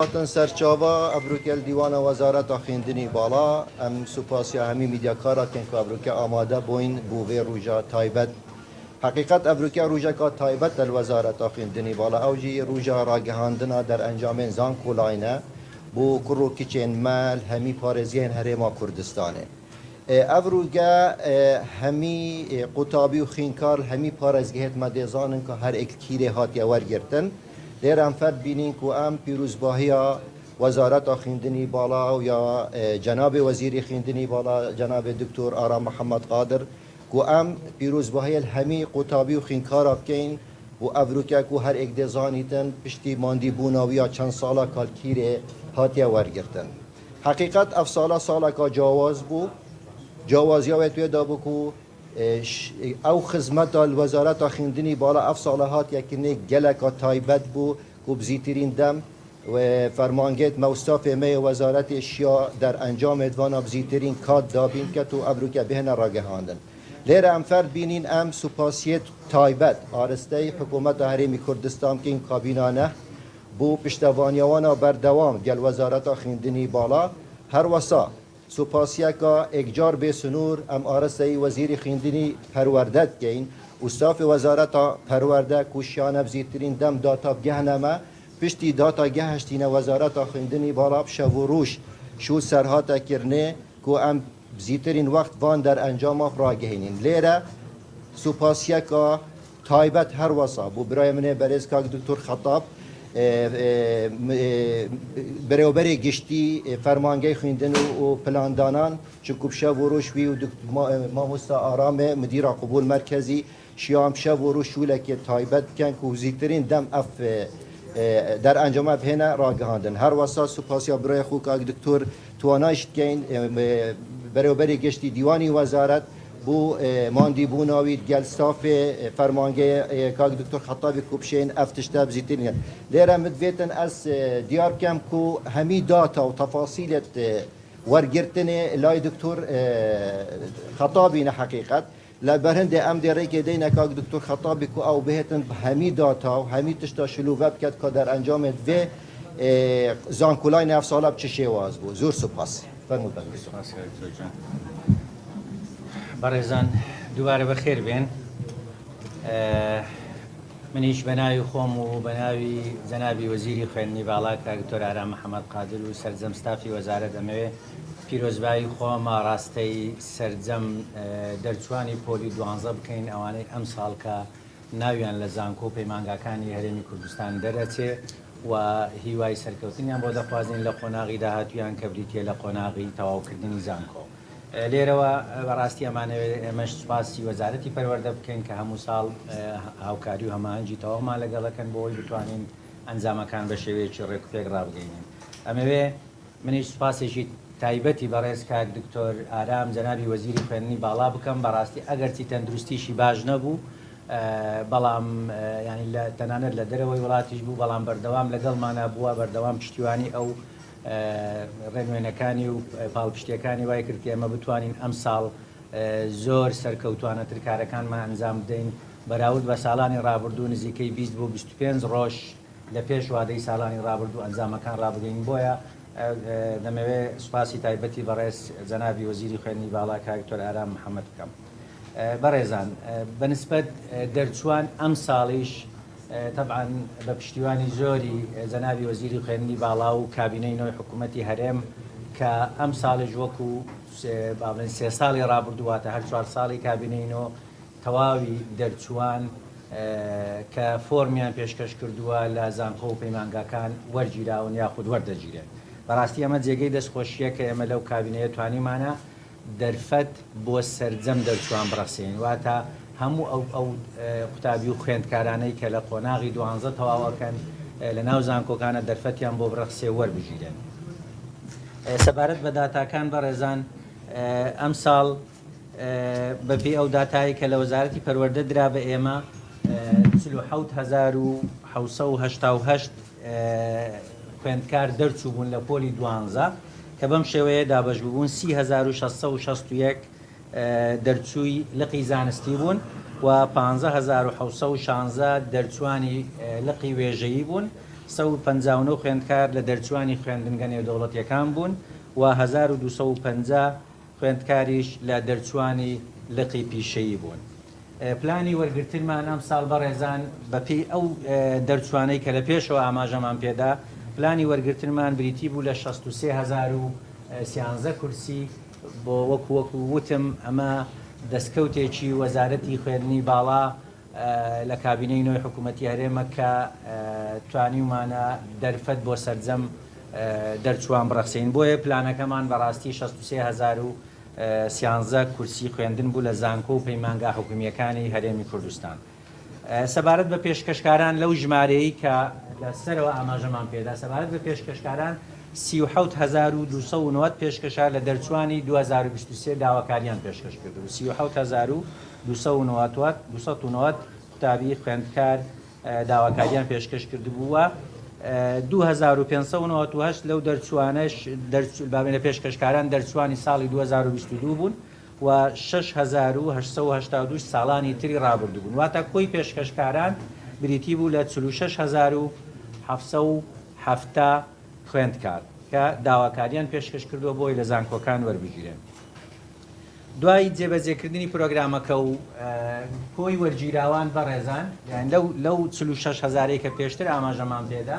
هاتن سرچاوا ابروکل دیوان وزارت خویندنی بالا ام سپاسیا همی میدیاکارا که ابروکه آماده بوین بووی روژا تایبت حقیقت ابروکه روژا کا تایبت در وزارت خویندنی بالا اوجی روژا راگهاندنا در انجام زان کولاینه بو کرو کچین مال همی پارزین هرما کردستانه ابروگه همی قطابی و خینکار همی پارزگهت مدیزانن که هر اک کیره هاتی ورگرتن در ام فرد بینین که ام پیروزباهی وزارت خیندنی بالا و یا جناب وزیر خیندنی بالا جناب دکتر آرام محمد قادر که ام پیروزباهی همی قطابی و خینکار بکین و ابروکه که هر اک دزانیتن پشتی ماندی بوناویا چند سالا کالکیره هاتی ورگرتن حقیقت اف سالا که جواز بو جوازی ها توی دابو کو او خدمت الوزارت خیندنی بالا اف صالحات یکی گلک تایبت بو کو بزیترین دم و فرمانگیت موستاف می وزارت اشیا در انجام ادوان بزیترین کاد دابین که تو ابروکه بهن راگهاندن لیر ام فرد بینین ام سپاسیت تایبت آرسته حکومت هرمی کردستان که این کابینانه بو پشتوانیوانا بردوام گل وزارت خیندنی بالا هر وسا سپاسیا کا اگجار به سنور ام آرسته وزیر خیندنی پروردت گین استاف وزارت پرورده کوشیان بزیترین دم داتا گهنما پشتی داتا گهشتین وزارت خیندنی بالا شوروش شو سرهات کرنه کو ام بزیترین وقت وان در انجام راگهینین لیره سپاسیا کا تایبت هر وسا بو برای من برز کا دکتر خطاب برابری گشتی فرمانگی خویندن و پلاندانان چکوب شب و روش وی و ماموستا آرام مدیر قبول مرکزی شیام شب و روش ولک تایبت کن که وزیرترین دم اف در انجام بهنه راگهاندن هر واسه سپاسیا برای خوک دکتر توانایش کن برابری گشتی دیوانی وزارت بو ماندی بوناوید گل صاف فرمانگی کاک دکتر خطابی کوبشین افتشتا بزیتین لیره مدویتن از دیار کم کو همی داتا و تفاصیلت ورگرتن لای دکتر خطابی نه حقیقت لبرهند ام دیره که دین کاک دکتر خطابی کو او بهتن همی داتا و همی تشتا شلوه بکد که در انجام و زانکولای نف سالب چه شواز بو زور سپاس فرمود سپاس بەڕێزان دووبارە بەخێر بێن منیش بەناوی خۆم و بەناوی جەنابی وەزیری خوێندنی باڵا کاکتۆر ئارام محەممەد قادر و سەرجەم ستافی وەزارەت ئەمەوێ پیرۆزبایی خۆمە ڕاستەی سەرجەم دەرچوانی پۆلی 12 بکەین ئەوانەی ئەم ساڵکە ناویان لە زانکۆ و پەیمانگاکانی هەرێمی کوردستان دەرەچێ و هیوای سەرکەوتنیان بۆ دەخوازین لە قۆناغی داهاتویان کە بریتیە لە قۆناغی تەواوکردنی زانکۆ لێرەوە بەڕاستی ئەمانەوێت ئێمەش سوپاسی وەزارەتی پەروەردە بکەین کە هەموو ساڵ هاوکاری و هەماهەنگی تەواومان لەگەڵەکەن بۆی بتوانین ئەنجامەکان بە شێوەیەکی ڕێکوپێک ڕابگەینین ئەمەوێ منیش سوپاسێکی تایبەتی بەڕێز کاک دکتۆر ئارام جەنابی وەزیری خوێندنی باڵا بکەم بەڕاستی ئەگەرچی تەندروستیشی باش نەبوو بەڵام ینی تەنانەت لە دەرەوەی وڵاتیش بوو بەڵام بەردەوام لەگەڵمانە بووە بەردەوام پشتیوانی ئەو ڕێنوێنەکانی و پاڵپشتیەکانی وای کرد ئێمە بتوانین ئەم ساڵ زۆر سەرکەوتوانەتر کارەکانمان ئەنجام بدەین بەراورد بە ساڵانی ڕابردوو نزیکەی 20 بۆ 25 ڕۆژ لە پێش وادەی ساڵانی ڕابردوو ئەنجامەکان ڕابگەین بۆیە دەمەوێت سوپاسی تایبەتی بەڕێز جەنابی وەزیری خوێندنی باڵا کاکتۆر ئارام محەممەد بکەم بەڕێزان بەنسبەت دەرچوان ئەم ساڵیش طبعا بە پشتیوانی زۆری جەنابی وەزیری خوێندنی باڵا و کابینەی نۆی حکوومەتی هەرێم کە ئەم ساڵیش وەکو باڵێن 3 ساڵی ڕابردوواتە هەر 4 ساڵی کابینەی نۆ تەواوی دەرچوان کە فۆرمیان پێشکەش کردووە لە زانکۆ و پەیمانگاکان وەرگیراون یاخود وەردەگیرێن بەڕاستی ئەمە جێگەی دەستخۆشیە کە ئێمە لەو کابینەیە توانیمانە دەرفەت بۆ سەرجەم دەرچوان بڕەسێن واتە هەموو ئەو قوتابی و خوێندکارانەی کە لە قۆناغی 12 تەواوەکەن لە ناو زانکۆکانە دەرفەتیان بۆ بڕەخسێ وەربژیرێن سەبارەت بە داتاکان بەڕێزان ئەم ساڵ بەپێی ئەو داتایی کە لە وەزارەتی پەروەردە درا بە ئێمە 47788 خوێندکار دەرچوو بوون لە پۆلی 12 کە بەم شێوەیە دابەش بوون 3661 دەرچووی لقی زانستی بوون و 15716 دەرچوانی لقی وێژەیی بوون 159 خوێندکار لە دەرچوانی خوێندنگە نێودەوڵەتیەکان بوون و 1250 خوێندکاریش لە دەرچوانی لقی پیشەیی بوون. پلانی وەرگرتنمان ئەم ساڵ بەڕێزان بەپێی ئەو دەرچوانەی کە لە پێشەوە ئاماژەمان پێدا پلانی وەرگرتنمان بریتی بوو لە 63,013 کورسی بۆ وەکو وتم ئەمە دەستکەوتێکی وەزارەتی خوێندنی باڵا لە کابینەی نوێی حکوومەتی هەرێمە کە توانیمانە دەرفەت بۆ سەرجەم دەرچوان بڕەخسین. بۆیە پلانەکەمان بەڕاستی 63,013 کورسی خوێندن بوو لە زانکۆ و پەیمانگا حکوومیەکانی هەرێمی کوردستان. سەبارەت بە پێشکەشکاران لەو ژمارەیە کە لە سەرەوە ئاماژەمان پێدا سەبارەت بە پێشکەشکاران 37,290 پێشکەشار لە دەرچوانی 2023 داواکاریان پێشکەش کردو. 37,290 قوتابی خوێندکار داواکاریان پێشکەش کردبووە. 2,598 لەو دەرچوانش لە پێشکەشکاران دەرچوانی ساڵی 2022 بوون و 6,882 ساڵانی تری ڕابردوو بوون. واتە کۆی پێشکەشکاران بریتی بوو لە 46,770 خوێندکار کە داواکاریان پێشکەش کردووە بۆی لە زانکۆکان وەربگیرێن. دوای جێبەجێکردنی پرۆگرامەکە و کۆی وەرگیراوان بەڕێزان لەو 46,000 کە پێشتر ئاماژەمان پێدا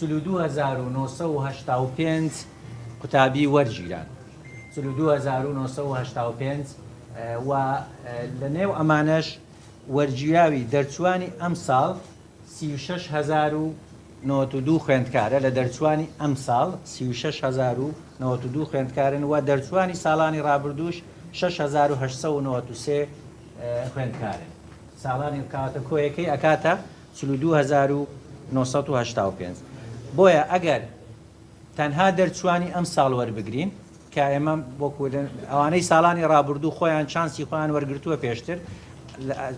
42,985 قوتابی وەرگیران 42,985 و لە نێو ئەمانەش وەرگیراوی دەرچوانی ئەم ساڵ 36,092 خوێندکارە لە دەرچوانی ئەم ساڵ 36,092 خوێندکارن و دەرچوانی ساڵانی ڕابردووش 6,893 خوێندکارن. ساڵانی کاتە کۆیەکەی ئەکاتە 42,985. بۆیە ئەگەر تەنها دەرچوانی ئەم ساڵ وەربگرین کە ئێمە بۆکو ئەوانەی ساڵانی ڕابردوو خۆیان چانسی خۆیان وەرگرتووە پێشتر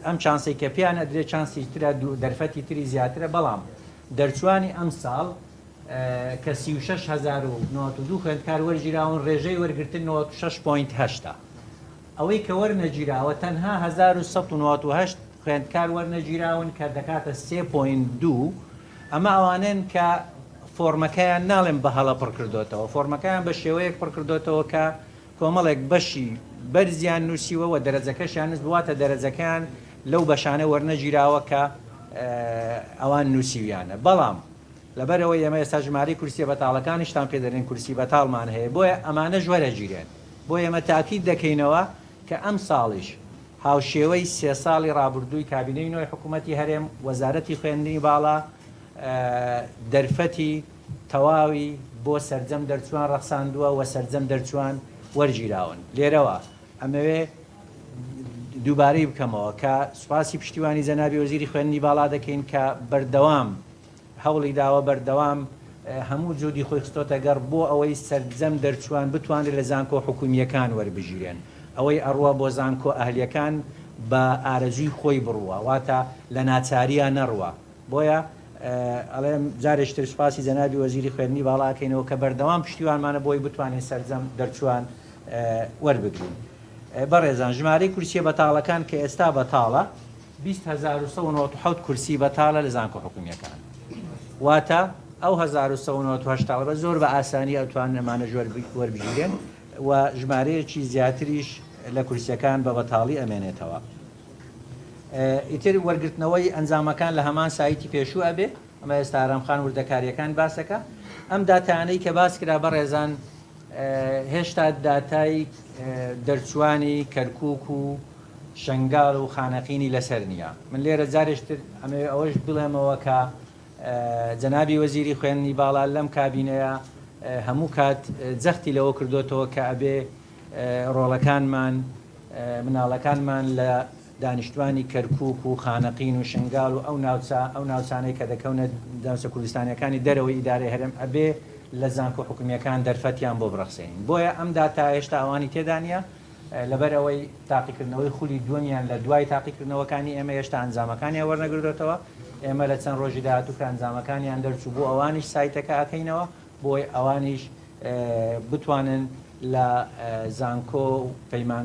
ئەم چانسی کە پیان ئەدرێت چانسی ترە دەرفەتی تری زیاترە بەڵام دەرچوانی ئەم ساڵ کە 36,092 خوێندکار وەرگیراون ڕێژەی وەرگرتن 96.8. ئەوەی کە وەرنەگیراوە تەنها 1,198 خوێندکار وەرنەگیراون کە دەکاتە 3.2. ئەمە ئەوانن کە فۆرمەکەیان ناڵێن بە هەڵە پڕکردوتەوە فۆرمەکەیان بە شێوەیەک پڕکردوتەوە کە کۆمەڵێک بەشی بەرزیان نووسیوەوە دەرەجەکەشیان بواتە دەرەجەکەیان لەو بەشانە وەرنەگیراوە کە ئەوان نووسیویانە. بەڵام لەبەرەوەی ئێمە ئێستا ژمارەی کورسی بەتاڵەکانیشتان پێ دەرێن کورسی بەتاڵمان هەیە بۆیە ئەمانە وەرەگیرێن. بۆ ئێمە تاکید دەکەینەوە کە ئەم ساڵیش هاوشێوەی 3 ساڵی ڕابردووی کابینەی نوێی حکوومەتی هەرێم وەزارەتی خوێندنی باڵا دەرفەتی تەواوی بۆ سەرجەم دەرچوان ڕەخساندووە و سەرجەم دەرچوان وەرگیراون. لێرەوە ئەمەوێ دووبارەی بکەمەوە کە سوپاسی پشتیوانی جەنابی وەزیری خوێندنی باڵا دەکەین کە بەردەوام هەوڵی داوە بەردەوام هەموو جۆدی خۆی خستۆتە گەڕ بۆ ئەوەی سەرجەم دەرچوان بتوانێت لە زانکۆ حکوومیەکان وەربژیرێن. ئەوەی ئەڕوە بۆ زانکۆ ئەهلیەکان بە ئارەزوی خۆی بڕوە واتە لە ناچاریە نەڕوە. بۆیە ئەڵێم جارێشتر سوپاسی جەنابی وەزیری خوێندنی باڵاکەینەوە کە بەردەوام پشتیوانمانە بۆی بتوانین سەرجەم دەرچوان وەربگرین. بەڕێزان ژمارەی کورسیە بەتاڵەکان کە ئێستا بەتاڵە 20,197 کورسی بەتاڵە لە زانکۆ حکوومیەکان واتە ئەو 1970 بە زۆر بە ئاسانی ئەتوان ئەمانەش وەربگیرێن و ژمارەیەکی زیاتریش لە کورسیەکان بە بەتاڵی ئەمێنێتەوە. ئیتر وەرگرتنەوەی ئەنجامەکان لە هەمان سایتی پێشوو ئەبێ ئەمە ئێستا ئارامخان وردەکاریەکان باسەکە. ئەم داتانەی کە باس کرا بەڕێزان هێشتا داتای دەرچوانی کەرکووک و شنگال و خانەقینی لەسەر نییە. من لێرە جارێشتر ئەوەش بڵێمەوە کە جەنابی وەزیری خوێندنی باڵا لەم کابینەیە هەموو کات جەختی لەوە کردوتەوە کە ئەبێ ڕۆڵەکانمان مناڵەکانمان لە دانیشتوانی کەرکووک و خانەقین و شنگال و ئەو ناوچانەی کە دەکەونە داوچە کوردستانیەکانی دەرەوەی ئیدارەی هەرێم ئەبێ لە زانکۆ حکوومیەکان دەرفەتیان بۆ بڕەخسێنین. بۆیە ئەم داتا هێشتا ئەوانی تێدانە لەبەر ئەوەی تاقیکردنەوەی خولی دووەمیان لە دوای تاقیکردنەوەکانی ئێمە هێشتا ئەنجامەکانی وەرنەگرێتەوە. ئێمە لە چەند ڕۆژی داهاتوو کە ئەنجامەکانیان دەرچوو بۆ ئەوانیش سایتەکە ئەکەینەوە بۆی ئەوانیش بتوانن لە زانکۆ و پەیمان